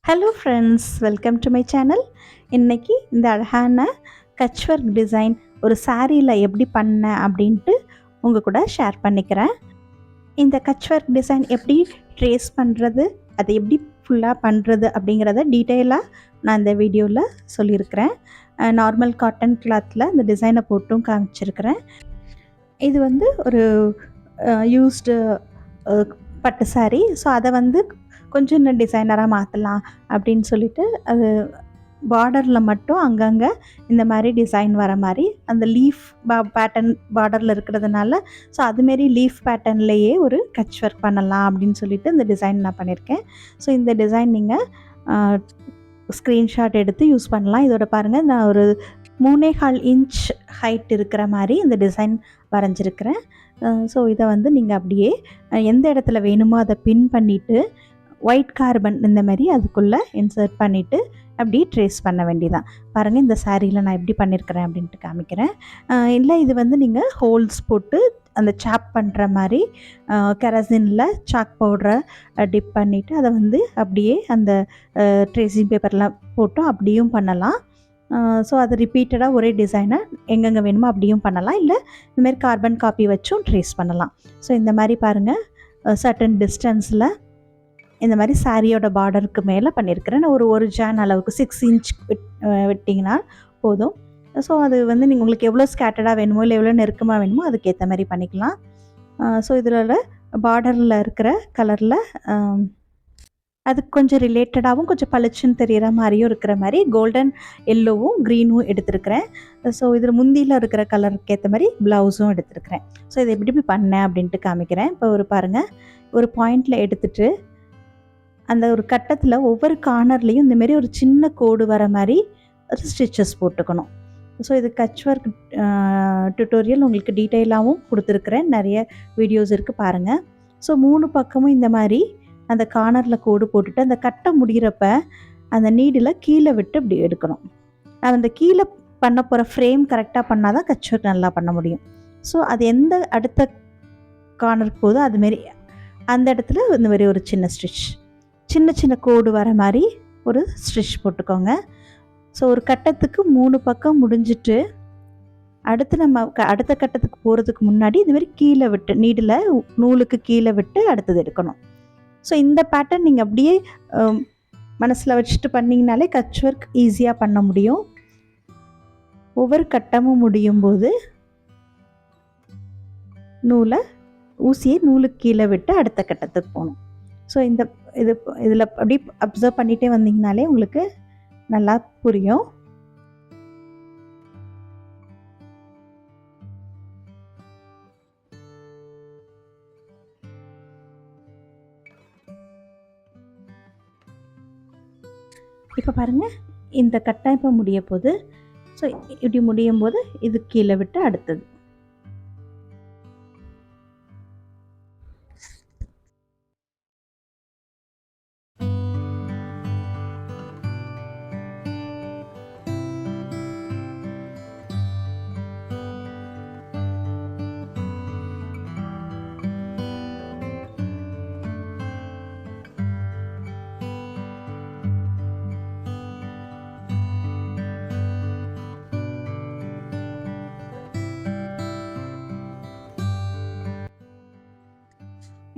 Hello friends, welcome to my channel. இன்றைக்கி இந்த அழகான கட்ச் ஒர்க் டிசைன் ஒரு சாரியில் எப்படி பண்ணேன் அப்படின்ட்டு உங்கள் கூட ஷேர் பண்ணிக்கிறேன். இந்த கட்ச் ஒர்க் டிசைன் எப்படி ட்ரேஸ் பண்ணுறது, அதை எப்படி ஃபுல்லாக பண்ணுறது அப்படிங்கிறத டீட்டெயிலாக நான் இந்த வீடியோவில் சொல்லியிருக்கிறேன். நார்மல் காட்டன் கிளாத்தில் இந்த டிசைனை போட்டும் காமிச்சிருக்கிறேன். இது வந்து ஒரு யூஸ்டு பட்டு சாரி. ஸோ அதை வந்து கொஞ்சம் இன்னும் டிசைனராக மாற்றலாம் அப்படின்னு சொல்லிட்டு அது பார்டரில் மட்டும் அங்கங்கே இந்த மாதிரி டிசைன் வர மாதிரி அந்த லீஃப் பேட்டர்ன் பார்டரில் இருக்கிறதுனால ஸோ அதுமாரி லீஃப் பேட்டர்ன்லேயே ஒரு கட்ச் ஒர்க் பண்ணலாம் அப்படின்னு சொல்லிட்டு இந்த டிசைன் நான் பண்ணியிருக்கேன். ஸோ இந்த டிசைன் நீங்கள் ஸ்க்ரீன்ஷாட் எடுத்து யூஸ் பண்ணலாம். இதோட பாருங்கள், நான் ஒரு 3.25 இன்ச் ஹைட் இருக்கிற மாதிரி இந்த டிசைன் வரைஞ்சிருக்கிறேன். ஸோ இதை வந்து நீங்கள் அப்படியே எந்த இடத்துல வேணுமோ அதை பின் பண்ணிவிட்டு ஒயிட் கார்பன் இந்த மாதிரி அதுக்குள்ளே இன்சர்ட் பண்ணிவிட்டு அப்படியே ட்ரேஸ் பண்ண வேண்டியதான். பாருங்கள், இந்த சாரியில் நான் எப்படி பண்ணியிருக்கிறேன் அப்படின்ட்டு காமிக்கிறேன். இல்லை, இது வந்து நீங்கள் ஹோல்ஸ் போட்டு அந்த சாப் பண்ணுற மாதிரி கெரசினில் சாக் பவுடரை டிப் பண்ணிவிட்டு அதை வந்து அப்படியே அந்த ட்ரேசிங் பேப்பர்லாம் போட்டும் அப்படியும் பண்ணலாம். ஸோ அது ரிப்பீட்டடாக ஒரே டிசைனை எங்கெங்கே வேணுமோ அப்படியும் பண்ணலாம். இல்லை இந்தமாரி கார்பன் காப்பி வச்சும் ட்ரேஸ் பண்ணலாம். ஸோ இந்த மாதிரி பாருங்கள், சர்டன் டிஸ்டன்ஸில் இந்த மாதிரி சாரியோட பார்டருக்கு மேலே பண்ணியிருக்கிறேன். நான் ஒரு ஜான் அளவுக்கு 6 இன்ச் விட்டிங்கன்னா போதும். ஸோ அது வந்து நீங்கள் உங்களுக்கு எவ்வளோ ஸ்கேட்டர்டாக வேணுமோ இல்லை எவ்வளோ நெருக்கமாக வேணுமோ அதுக்கேற்ற மாதிரி பண்ணிக்கலாம். ஸோ இதில் பார்டரில் இருக்கிற கலரில் அதுக்கு கொஞ்சம் ரிலேட்டடாகவும் கொஞ்சம் பளிச்சுன்னு தெரிகிற மாதிரியும் இருக்கிற மாதிரி கோல்டன் எல்லோவும் க்ரீனும் எடுத்துருக்கிறேன். ஸோ இதில் முந்தியில் இருக்கிற கலருக்கு ஏற்ற மாதிரி ப்ளவுஸும் எடுத்துருக்கிறேன். ஸோ இதை எப்படி பண்ணேன் அப்படின்ட்டு காமிக்கிறேன். இப்போ பாருங்கள், ஒரு பாயிண்டில் எடுத்துகிட்டு அந்த ஒரு கட்டத்தில் ஒவ்வொரு கார்னர்லேயும் இந்தமாரி ஒரு சின்ன கோடு வர மாதிரி ஒரு ஸ்டிச்சஸ் போட்டுக்கணும். ஸோ இது கட்ச் ஒர்க் டியூட்டோரியல் உங்களுக்கு டீட்டெயிலாகவும் கொடுத்துருக்குறேன். நிறைய வீடியோஸ் இருக்குது பாருங்கள். ஸோ 3 பக்கமும் இந்த மாதிரி அந்த கார்னரில் கோடு போட்டுட்டு அந்த கட்டை முடிகிறப்ப அந்த நீடில் கீழே விட்டு இப்படி எடுக்கணும். அந்த கீழே பண்ண போகிற ஃப்ரேம் கரெக்டாக பண்ணால் தான் கட்ச் ஒர்க் நல்லா பண்ண முடியும். ஸோ அது எந்த அடுத்த கார்னருக்கு போதோ அதுமாரி அந்த இடத்துல இந்த மாதிரி ஒரு சின்ன ஸ்டிச், சின்ன சின்ன கோடு வர மாதிரி ஒரு ஸ்டிச் போட்டுக்கோங்க. ஸோ ஒரு கட்டத்துக்கு 3 பக்கம் முடிஞ்சிட்டு அடுத்து நம்ம அடுத்த கட்டத்துக்கு போகிறதுக்கு முன்னாடி இதுமாரி கீழே விட்டு நீடில் நூலுக்கு கீழே விட்டு அடுத்தது எடுக்கணும். ஸோ இந்த பேட்டர்ன் நீங்கள் அப்படியே மனசில் வச்சுட்டு பண்ணிங்கனாலே கட்ச் ஒர்க் ஈஸியாக பண்ண முடியும். ஒவ்வொரு கட்டமும் முடியும் போது ஊசியை நூலுக்கு கீழே விட்டு அடுத்த கட்டத்துக்கு போகணும். ஸோ இதில் அப்படி அப்சர்வ் பண்ணிகிட்டே வந்தீங்கனாலே உங்களுக்கு நல்லா புரியும். இப்போ பாருங்கள், இந்த கட்டம் இப்போ முடிய போகுது. ஸோ இப்படி முடியும் போது இது கீழே விட்டு அடுத்தது.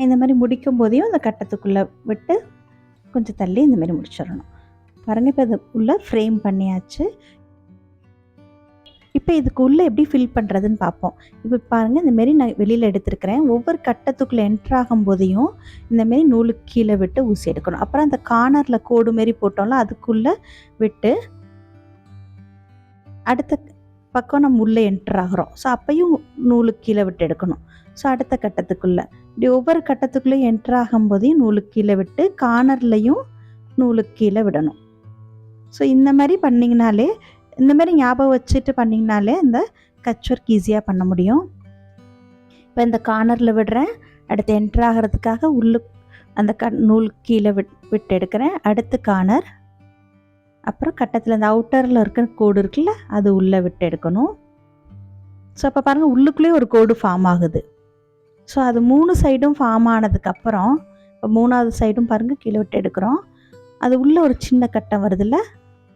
இந்த மாதிரி முடிக்கும் போதையும் அந்த கட்டத்துக்குள்ளே விட்டு கொஞ்சம் தள்ளி இந்த மாதிரி முடிச்சிடணும். பாருங்கள், இப்போ இது உள்ளே ஃப்ரேம் பண்ணியாச்சு. இப்போ இதுக்கு உள்ளே எப்படி ஃபில் பண்ணுறதுன்னு பார்ப்போம். இப்போ பாருங்கள், இந்தமாரி நான் வெளியில் எடுத்துருக்கிறேன். ஒவ்வொரு கட்டத்துக்குள்ளே என்ட்ராகும் போதையும் இந்தமாரி நூலுக்கு கீழே விட்டு ஊசி எடுக்கணும். அப்புறம் அந்த கார்னரில் கோடு மாரி போட்டோம்ல அதுக்குள்ளே விட்டு அடுத்த பக்கம் நம்ம உள்ளே என்ட்ராகிறோம். ஸோ அப்பையும் நூலுக்கு கீழே விட்டு எடுக்கணும். ஸோ அடுத்த கட்டத்துக்குள்ளே இப்படி ஒவ்வொரு கட்டத்துக்குள்ளேயும் என்ட்ராகும் போதையும் நூலுக்கு கீழே விட்டு கார்னர்லையும் நூலுக்கு கீழே விடணும். ஸோ இந்த மாதிரி பண்ணிங்கனாலே, இந்த மாதிரி ஞாபகம் வச்சுட்டு பண்ணிங்கனாலே இந்த கட்ச் ஒர்க் ஈஸியாக பண்ண முடியும். இப்போ இந்த கார்னரில் விடுறேன், அடுத்து என்ட்ராகிறதுக்காக அந்த நூலுக்கு கீழே விட்டு எடுக்கிறேன். அடுத்து கார்னர், அப்புறம் கட்டத்தில் அந்த அவுட்டரில் இருக்கிற கோடு இருக்குல்ல அது உள்ளே விட்டு எடுக்கணும். ஸோ அப்போ பாருங்கள், உள்ளுக்குள்ளேயே ஒரு கோடு ஃபார்ம் ஆகுது. ஸோ அது 3 சைடும் ஃபார்ம் ஆனதுக்கப்புறம் இப்போ 3வது சைடும் பாருங்கள் கீழே விட்டு எடுக்கிறோம். அது உள்ளே ஒரு சின்ன கட்டம் வருதுல்ல,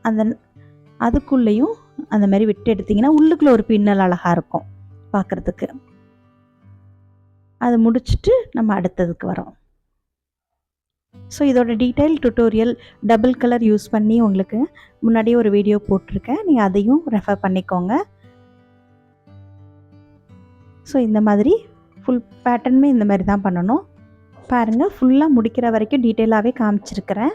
அந்த அதுக்குள்ளேயும் அந்த மாதிரி விட்டு எடுத்திங்கன்னா உள்ளுக்குள்ளே ஒரு பின்னல் அழகாக இருக்கும் பார்க்குறதுக்கு. அது முடிச்சுட்டு நம்ம அடுத்ததுக்கு வரோம். ஸோ இதோட detail tutorial double colour use பண்ணி உங்களுக்கு முன்னாடியே ஒரு வீடியோ போட்டிருக்கேன், நீங்கள் அதையும் ரெஃபர் பண்ணிக்கோங்க. ஸோ இந்த மாதிரி ஃபுல் பேட்டர்னுமே இந்த மாதிரி தான் பண்ணணும். பாருங்கள், ஃபுல்லாக முடிக்கிற வரைக்கும் டீட்டெயிலாகவே காமிச்சிருக்கிறேன்.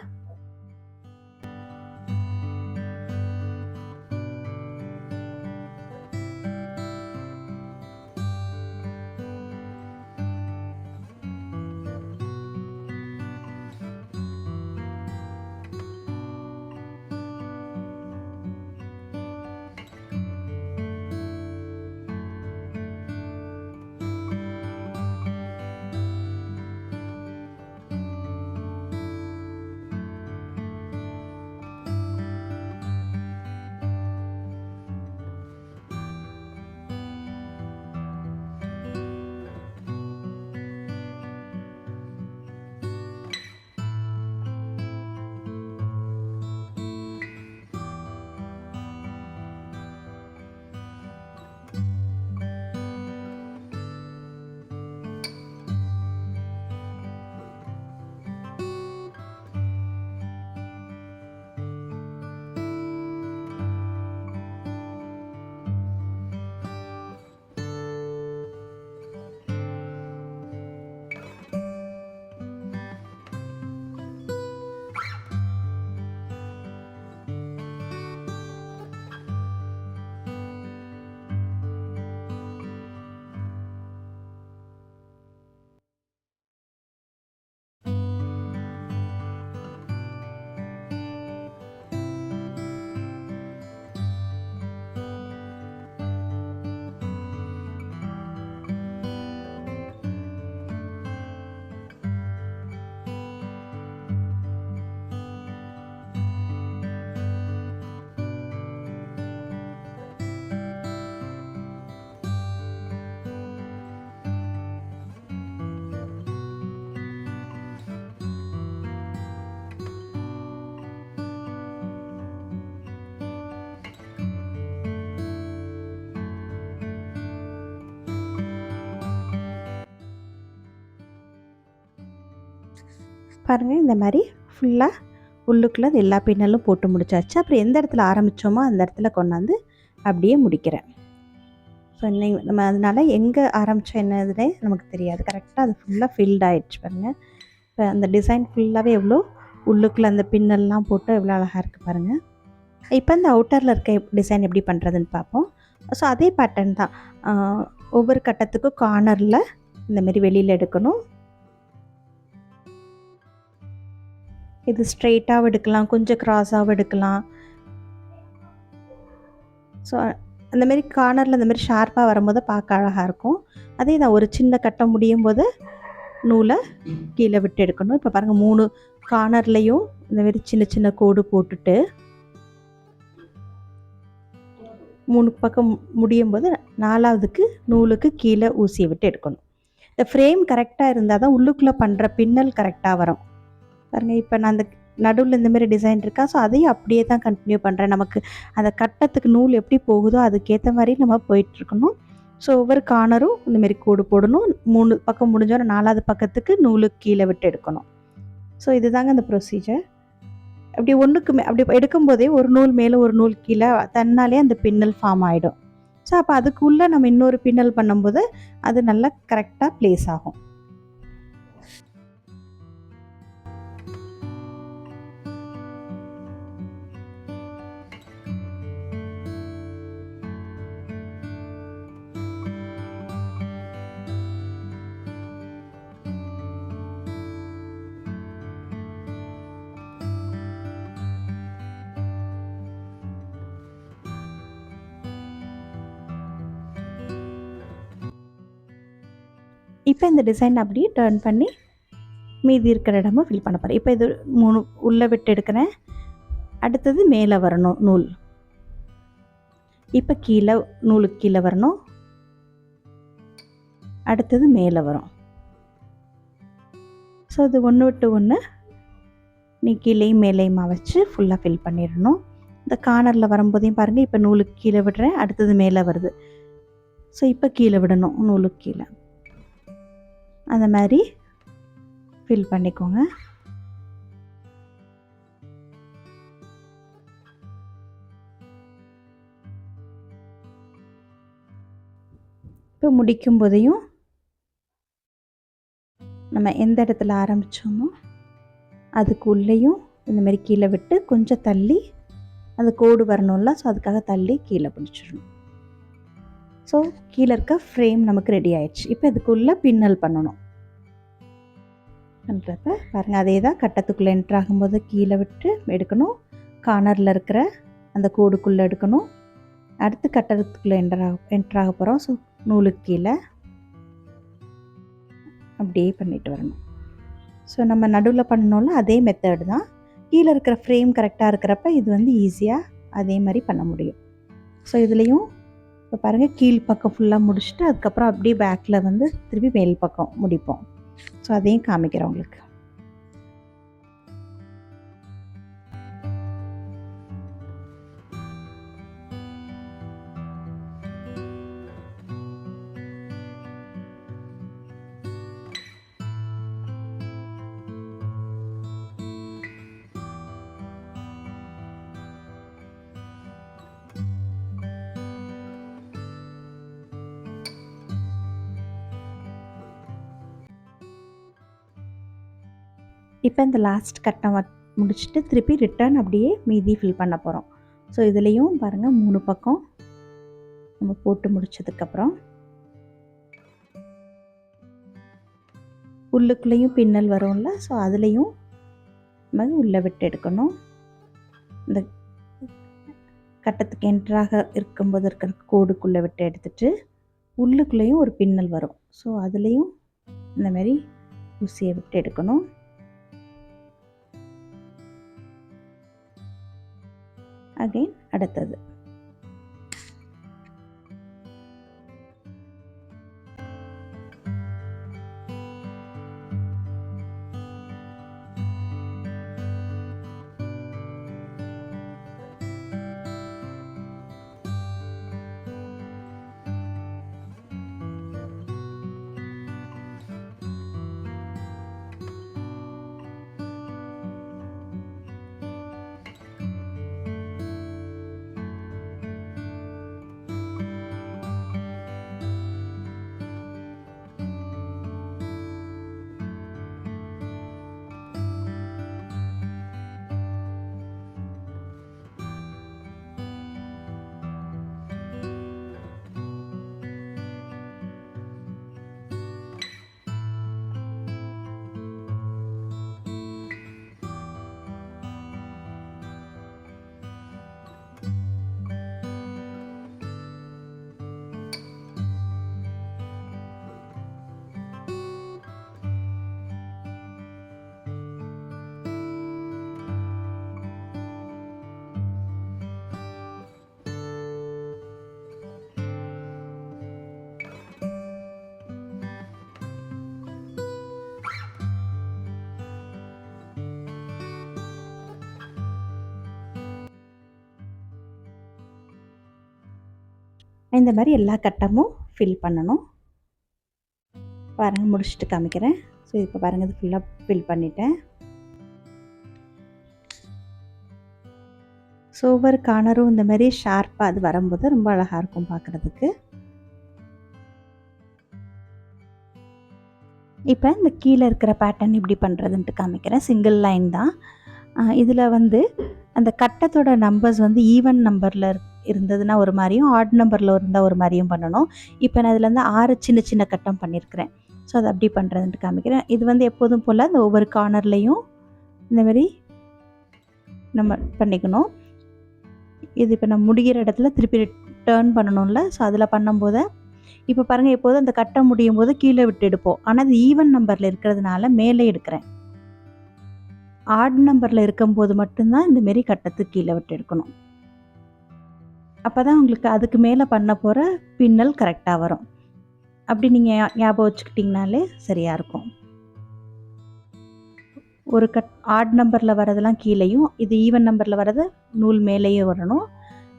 பாருங்கள், இந்த மாதிரி ஃபுல்லாக உள்ளுக்குள்ளே அது எல்லா பின்னலும் போட்டு முடிச்சாச்சு. அப்புறம் எந்த இடத்துல ஆரம்பித்தோமோ அந்த இடத்துல கொண்டாந்து அப்படியே முடிக்கிறேன். ஸோ நம்ம அதனால் எங்கே ஆரம்பித்தோம் என்னதுன்னே நமக்கு தெரியாது. கரெக்டாக அது ஃபுல்லாக ஃபில்ட் ஆகிடுச்சு பாருங்கள். இப்போ அந்த டிசைன் ஃபுல்லாகவே எவ்வளோ உள்ளுக்குள்ளே அந்த பின்னல்லாம் போட்டு எவ்வளோ அழகாக இருக்குது பாருங்கள். இப்போ இந்த அவுட்டரில் இருக்க டிசைன் எப்படி பண்ணுறதுன்னு பார்ப்போம். ஸோ அதே பேட்டர்ன் தான். ஒவ்வொரு கட்டத்துக்கும் கார்னரில் இந்தமாரி வெளியில் எடுக்கணும். இது ஸ்ட்ரெயிட்டாகவும் எடுக்கலாம், கொஞ்சம் க்ராஸாகவும் எடுக்கலாம். ஸோ அந்தமாரி கார்னரில் இந்தமாரி ஷார்ப்பாக வரும்போது பார்க்க அழகாக இருக்கும். அதே தான் ஒரு சின்ன கட்டம் முடியும் போது நூலை கீழே விட்டு எடுக்கணும். இப்போ பாருங்கள், 3 கார்னர்லேயும் இந்தமாரி சின்ன சின்ன கோடு போட்டுட்டு 3 பக்கம் முடியும் போது 4வதுக்கு நூலுக்கு கீழே ஊசியை விட்டு எடுக்கணும். இந்த ஃப்ரேம் கரெக்டாக இருந்தால் தான் உள்ளுக்குள்ளே பண்ணுற பின்னல் கரெக்டாக வரும். பாருங்கள், இப்போ நான் அந்த நடுவில் இந்தமாரி டிசைன் இருக்கா, ஸோ அதையும் அப்படியே தான் கண்டினியூ பண்ணுறேன். நமக்கு அந்த கட்டத்துக்கு நூல் எப்படி போகுதோ அதுக்கேற்ற மாதிரி நம்ம போயிட்டுருக்கணும். ஸோ ஒவ்வொரு கார்னரும் இந்தமாரி கோடு போடணும். 3 பக்கம் முடிஞ்சோன்னா 4வது பக்கத்துக்கு நூலுக்கு கீழே விட்டு எடுக்கணும். ஸோ இதுதாங்க அந்த ப்ரொசீஜர். அப்படி ஒன்றுக்குமே அப்படி எடுக்கும்போதே ஒரு நூல் மேலே ஒரு நூல் கீழே தன்னாலே அந்த பின்னல் ஃபார்ம் ஆகிடும். ஸோ அப்போ அதுக்குள்ளே நம்ம இன்னொரு பின்னல் பண்ணும்போது அது நல்லா கரெக்டாக ப்ளேஸ் ஆகும். இப்போ இந்த டிசைன் அப்படியே டர்ன் பண்ணி மீதி இருக்கிற இடமும் ஃபில் பண்ண போகிறேன். இப்போ இது 3 உள்ளே விட்டு எடுக்கிறேன். அடுத்தது மேலே வரணும் நூல். இப்போ கீழே நூலுக்கு கீழே வரணும். அடுத்தது மேலே வரும். ஸோ இது ஒன்று விட்டு ஒன்று நீ கீழேயும் மேலேயுமா வச்சு ஃபுல்லாக ஃபில் பண்ணிடணும். இந்த கார்னரில் வரும்போதையும் பாருங்கள், இப்போ நூலுக்கு கீழே விடுறேன், அடுத்தது மேலே வருது. ஸோ இப்போ கீழே விடணும், நூலுக்கு கீழே. அந்த மாதிரி ஃபில் பண்ணிக்கோங்க. இப்போ முடிக்கும் போதையும் நம்ம எந்த இடத்துல ஆரம்பித்தோமோ அதுக்கு உள்ளேயும் இந்த மாதிரி கீழே விட்டு கொஞ்சம் தள்ளி அந்த கோடு வரணும்ல, ஸோ அதுக்காக தள்ளி கீழே பிடிச்சிடணும். ஸோ கீழே இருக்க ஃப்ரேம் நமக்கு ரெடி ஆயிடுச்சு. இப்போ இதுக்குள்ளே பின்னல் பண்ணணும். பண்ணுறப்ப பாருங்கள், அதே தான் கட்டத்துக்குள்ளே என்ட்ரு ஆகும்போது கீழே விட்டு எடுக்கணும், கார்னரில் இருக்கிற அந்த கோடுக்குள்ளே எடுக்கணும், அடுத்து கட்டத்துக்குள்ளே என்ட்ராக போகிறோம். ஸோ நூலுக்கு கீழே அப்படியே பண்ணிட்டு வரணும். ஸோ நம்ம நடுவில் பண்ணோம்ல அதே மெத்தடு தான். கீழே இருக்கிற ஃப்ரேம் கரெக்டாக இருக்கிறப்ப இது வந்து ஈஸியாக அதே மாதிரி பண்ண முடியும். ஸோ இதுலேயும் இப்போ பாருங்கள், கீழ் பக்கம் ஃபுல்லாக முடிச்சுட்டு அதுக்கப்புறம் அப்படியே பேக்கில் வந்து திருப்பி மேல் பக்கம் முடிப்போம். ஸோ அதையும் காமிக்கிறேன் உங்களுக்கு. இப்போ இந்த லாஸ்ட் கட்டம் முடிச்சுட்டு திருப்பி ரிட்டர்ன் அப்படியே மீதி ஃபில் பண்ண போகிறோம். ஸோ இதுலேயும் பாருங்கள் 3 பக்கம் நம்ம போட்டு முடித்ததுக்கப்புறம் உள்ளுக்குள்ளேயும் பின்னல் வரும்ல, ஸோ அதுலேயும் நம்ம உள்ளே விட்டு எடுக்கணும். இந்த கட்டத்துக்கு என்ட்ராக இருக்கும்போது இருக்கிற கோடுக்குள்ளே விட்டு எடுத்துட்டு உள்ளுக்குள்ளேயும் ஒரு பின்னல் வரும். ஸோ அதுலேயும் இந்த மாதிரி ஊசியை விட்டு எடுக்கணும். அகைன் அடுத்தது இந்த மாதிரி எல்லா கட்டமும் ஃபில் பண்ணணும். பாருங்கள், முடிச்சுட்டு காமிக்கிறேன். ஸோ இப்போ பாருங்கள், இது ஃபுல்லாக ஃபில் பண்ணிட்டேன். ஸோ ஒவ்வொரு கார்னரும் இந்த மாதிரி ஷார்ப்பாக அது வரும்போது ரொம்ப அழகாக இருக்கும் பார்க்குறதுக்கு. இப்போ இந்த கீழே இருக்கிற பேட்டர்ன் எப்படி பண்ணுறதுன்ட்டு காமிக்கிறேன். சிங்கிள் லைன் தான். இதில் வந்து அந்த கட்டத்தோட நம்பர்ஸ் வந்து ஈவன் நம்பரில் இருந்ததுன்னா ஒரு மாதிரியும், ஆட் நம்பரில் இருந்தால் ஒரு மாதிரியும் பண்ணணும். இப்போ நான் இதில் வந்து 6 சின்ன சின்ன கட்டம் பண்ணியிருக்கிறேன். ஸோ அது அப்படி பண்ணுறதுன்ட்டு காமிக்கிறேன். இது வந்து எப்போதும் போல் இந்த ஒவ்வொரு கார்னர்லேயும் இந்த மாதிரி நம்ம பண்ணிக்கணும். இது இப்போ நம்ம முடிகிற இடத்துல திருப்பி டேர்ன் பண்ணணும்ல, ஸோ அதில் பண்ணும்போது இப்போ பாருங்கள், எப்போதும் அந்த கட்டம் முடியும் போது கீழே விட்டு எடுப்போம். ஆனால் அது ஈவன் நம்பரில் இருக்கிறதுனால மேலே எடுக்கிறேன். ஆட் நம்பரில் இருக்கும்போது மட்டும்தான் இந்தமாரி கட்டத்துக்கு கீழே விட்டு எடுக்கணும். அப்போ தான் உங்களுக்கு அதுக்கு மேலே பண்ண போகிற பின்னல் கரெக்டாக வரும். அப்படி நீங்கள் ஞாபகம் வச்சுக்கிட்டிங்கனாலே சரியாக இருக்கும். ஒரு ஆட் நம்பரில் வரதெல்லாம் கீழேயும், இது ஈவன் நம்பரில் வரது நூல் மேலேயும் வரணும்.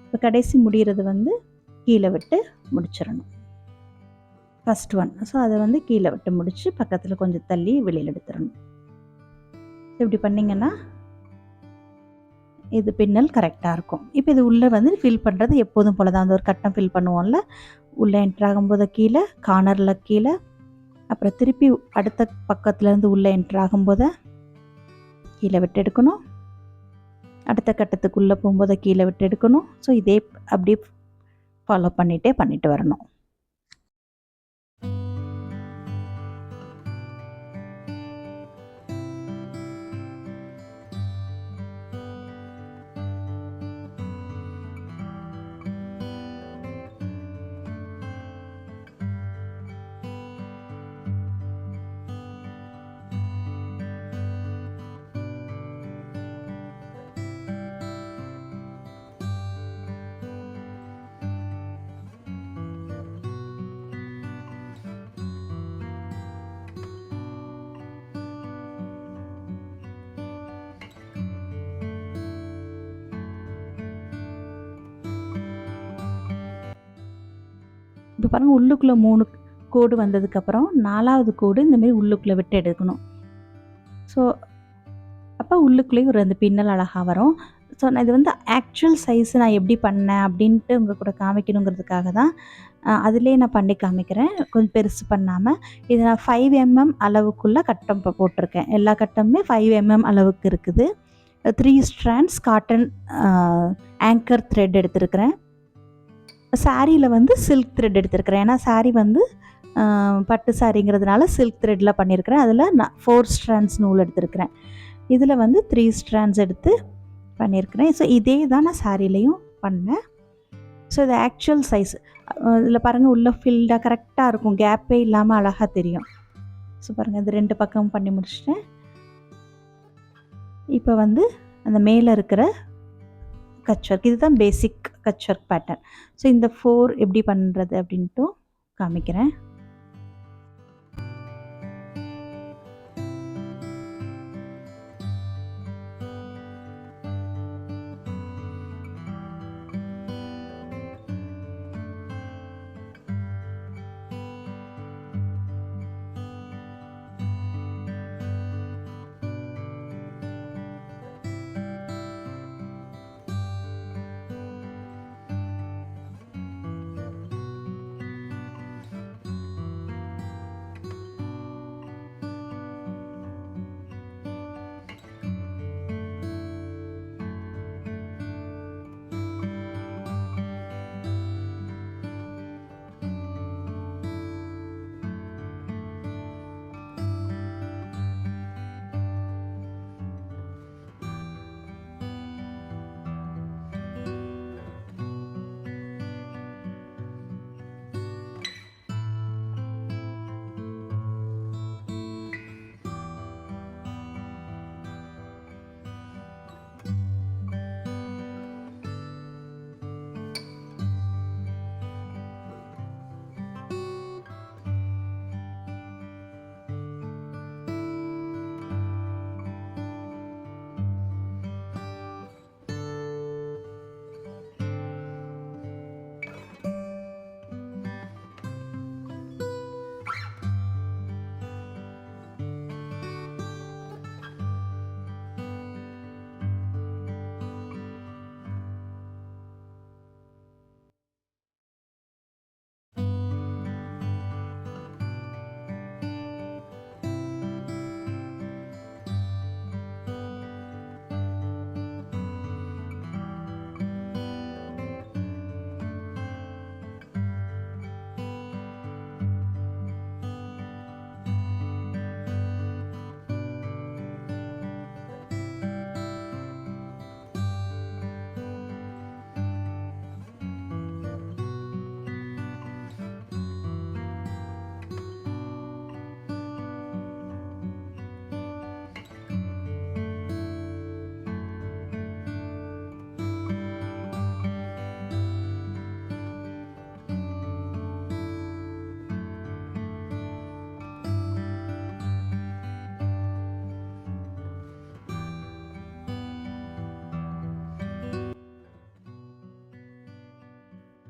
இப்போ கடைசி முடிகிறது வந்து கீழே விட்டு முடிச்சிடணும். First one. ஸோ அதை வந்து கீழே விட்டு முடித்து பக்கத்தில் கொஞ்சம் தள்ளி வெளியில் எடுத்துடணும். இப்படி பண்ணிங்கன்னா இது பின்னல் கரெக்டாக இருக்கும். இப்போ இது உள்ளே வந்து ஃபில் பண்ணுறது எப்போதும் போல் தான். அந்த ஒரு கட்டம் ஃபில் பண்ணுவோம்ல, உள்ளே என்ட்ரு ஆகும்போது கீழே கார்னரில் கீழே, அப்புறம் திருப்பி அடுத்த பக்கத்துலேருந்து உள்ளே என்ட்ரு ஆகும்போது கீழே விட்டு எடுக்கணும். அடுத்த கட்டத்துக்குள்ளே போகும்போது கீழே விட்டு எடுக்கணும். ஸோ இதே அப்படியே ஃபாலோ பண்ணிட்டு வரணும். இப்போ பாருங்கள், உள்ளுக்குள்ளே 3 கோடு வந்ததுக்கப்புறம் 4வது கோடு இந்தமாரி உள்ளுக்குள்ளே விட்டு எடுக்கணும். ஸோ அப்போ உள்ளுக்குள்ளேயும் ஒரு அந்த பின்னல் அழகாக வரும். ஸோ நான் இது வந்து ஆக்சுவல் சைஸ் நான் எப்படி பண்ணேன் அப்படின்ட்டு உங்கள் கூட காமிக்கணுங்கிறதுக்காக தான் அதிலே நான் பண்ணி காமிக்கிறேன். கொஞ்சம் பெருசு பண்ணாமல். இது நான் 5 mm அளவுக்குள்ளே கட்டம் இப்போ போட்டிருக்கேன். எல்லா கட்டமுமே 5 mm அளவுக்கு இருக்குது. 3 ஸ்ட்ராண்ட்ஸ் காட்டன் ஆங்கர் த்ரெட் எடுத்திருக்கிறேன். சாரியில் வந்து சில்க் த்ரெட் எடுத்திருக்கிறேன். ஏன்னா சாரீ வந்து பட்டு சாரிங்கிறதுனால சில்க் த்ரெட்டில் பண்ணியிருக்கிறேன். அதில் நான் 4 ஸ்ட்ராண்ட்ஸ் நூல் எடுத்திருக்கிறேன். இதில் வந்து 3 ஸ்ட்ராண்ட்ஸ் எடுத்து பண்ணியிருக்கிறேன். ஸோ இதே தான் நான் சாரிலையும் பண்ணேன். ஸோ இது ஆக்சுவல் சைஸ். இதில் பாருங்கள், உள்ளே ஃபில்டாக கரெக்டாக இருக்கும், கேப்பே இல்லாமல் அழகாக தெரியும். ஸோ பாருங்கள், இது 2 பக்கமும் பண்ணி முடிச்சிட்டேன். இப்போ வந்து அந்த மேலே இருக்கிற கட்ச் ஒர்க், இதுதான் பேசிக் கட்ச் ஒர்க் பேட்டர்ன். ஸோ இந்த 4 எப்படி பண்ணுறது அப்படின்ட்டு காமிக்கிறேன்.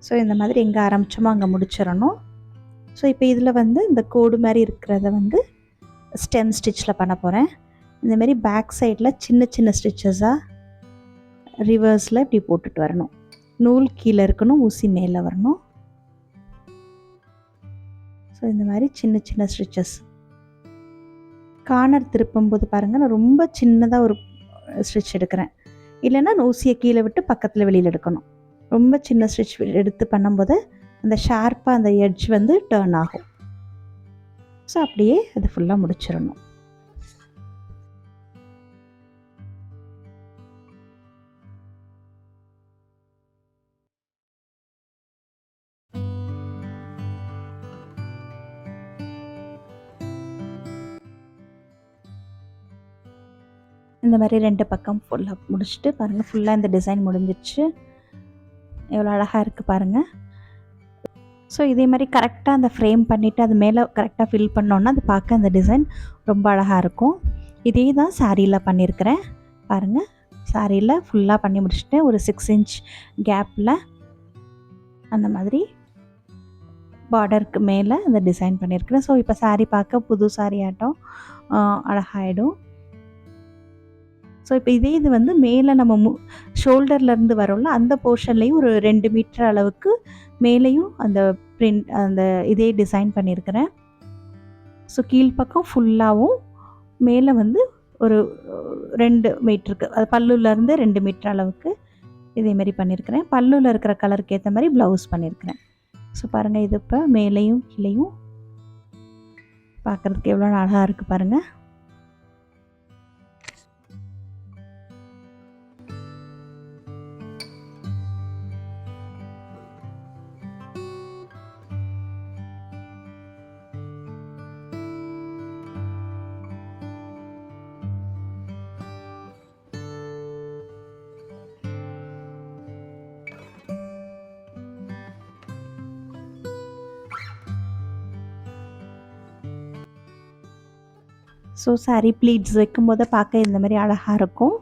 ஸோ இந்த மாதிரி எங்கே ஆரம்பித்தோமோ அங்கே முடிச்சிடணும். ஸோ இப்போ இதில் வந்து இந்த கோடு மாதிரி இருக்கிறத வந்து ஸ்டெம் ஸ்டிச்சில் பண்ண போகிறேன். இந்தமாரி பேக் சைடில் சின்ன சின்ன ஸ்டிச்சஸாக ரிவர்ஸில் இப்படி போட்டுட்டு வரணும். நூல் கீழே இருக்கணும், ஊசி மேலே வரணும். ஸோ இந்த மாதிரி சின்ன சின்ன ஸ்டிச்சஸ். கார்னர் திருப்பும்போது பாருங்கள், நான் ரொம்ப சின்னதாக ஒரு ஸ்டிச் எடுக்கிறேன். இல்லைன்னா ஊசியை கீழே விட்டு பக்கத்தில் வெளியில் எடுக்கணும். ரொம்ப சின்ன ஸ்டிச் எடுத்து பண்ணும்போது அந்த ஷார்ப்பாக அந்த எட்ஜ் வந்து டேர்ன் ஆகும். ஸோ அப்படியே அது ஃபுல்லாக முடிச்சிடணும். இந்த மாதிரி 2 பக்கம் ஃபுல்லாக முடிச்சுட்டு பாருங்கள், ஃபுல்லாக இந்த டிசைன் முடிஞ்சிடுச்சு. எவ்வளோ அழகாக இருக்குது பாருங்கள். ஸோ இதே மாதிரி கரெக்டாக அந்த ஃப்ரேம் பண்ணிவிட்டு அது மேலே கரெக்டாக ஃபில் பண்ணோன்னா அது பார்க்க அந்த டிசைன் ரொம்ப அழகாக இருக்கும். இதே தான் சாரியில் பண்ணியிருக்கிறேன் பாருங்கள். சாரியில் ஃபுல்லாக பண்ணி முடிச்சுட்டு ஒரு 6 இன்ச் கேப்பில் அந்த மாதிரி பார்டருக்கு மேலே அந்த டிசைன் பண்ணியிருக்கிறேன். ஸோ இப்போ சாரி பார்க்க புது சாரி ஆட்டம் அழகாயிடும். ஸோ இப்போ இதே இது வந்து மேலே நம்ம ஷோல்டர்லேருந்து வரோம்ல, அந்த போர்ஷன்லேயும் ஒரு 2 மீட்டர் அளவுக்கு மேலேயும் அந்த பிரிண்ட் அந்த இதே டிசைன் பண்ணியிருக்கிறேன். ஸோ கீழ்ப்பக்கம் ஃபுல்லாகவும் மேலே வந்து ஒரு 2 மீட்டருக்கு, அது பல்லுலேருந்து 2 மீட்டர் அளவுக்கு இதேமாரி பண்ணியிருக்கிறேன். பல்லுவில் இருக்கிற கலருக்கு ஏற்ற மாதிரி ப்ளவுஸ் பண்ணியிருக்கிறேன். ஸோ பாருங்கள், இது இப்போ மேலேயும் கீழேயும் பார்க்குறதுக்கு எவ்வளோ அழகாக இருக்குது பாருங்கள். ஸோ சாரீ ப்ளீட்ஸ் வைக்கும்போது பார்க்க இந்த மாதிரி அழகாக இருக்கும்.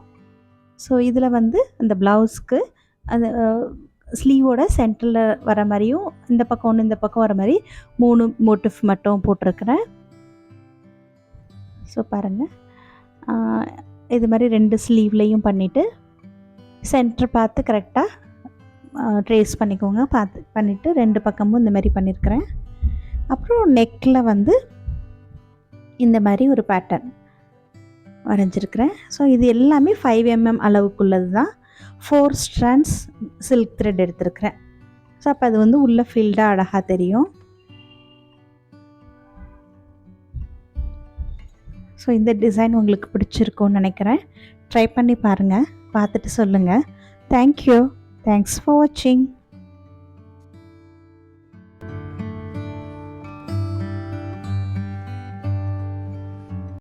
ஸோ இதில் வந்து அந்த ப்ளவுஸ்க்கு அந்த ஸ்லீவோட சென்டரில் வர மாதிரியும் இந்த பக்கம் ஒன்று இந்த பக்கம் வர மாதிரி 3 மோட்டிஃப் மட்டும் போட்டிருக்கிறேன். ஸோ பாருங்கள், இது மாதிரி 2 ஸ்லீவ்லேயும் பண்ணிவிட்டு சென்டர் பார்த்து கரெக்டாக ட்ரேஸ் பண்ணிக்கோங்க. பார்த்து பண்ணிவிட்டு 2 பக்கமும் இந்த மாதிரி பண்ணியிருக்கிறேன். அப்புறம் நெக்கில் வந்து இந்த மாதிரி ஒரு பேட்டர்ன் வரைஞ்சிருக்கிறேன். ஸோ இது எல்லாமே 5 mm அளவுக்குள்ளது தான். 4 strands சில்க் த்ரெட் எடுத்திருக்கிறேன். ஸோ அப்போ அது வந்து உள்ளே ஃபில்டாக அழகாக தெரியும். ஸோ இந்த டிசைன் உங்களுக்கு பிடிச்சிருக்கும்னு நினைக்கிறேன். ட்ரை பண்ணி பாருங்கள், பார்த்துட்டு சொல்லுங்கள். தேங்க்யூ. தேங்க்ஸ் ஃபார் வாட்சிங்.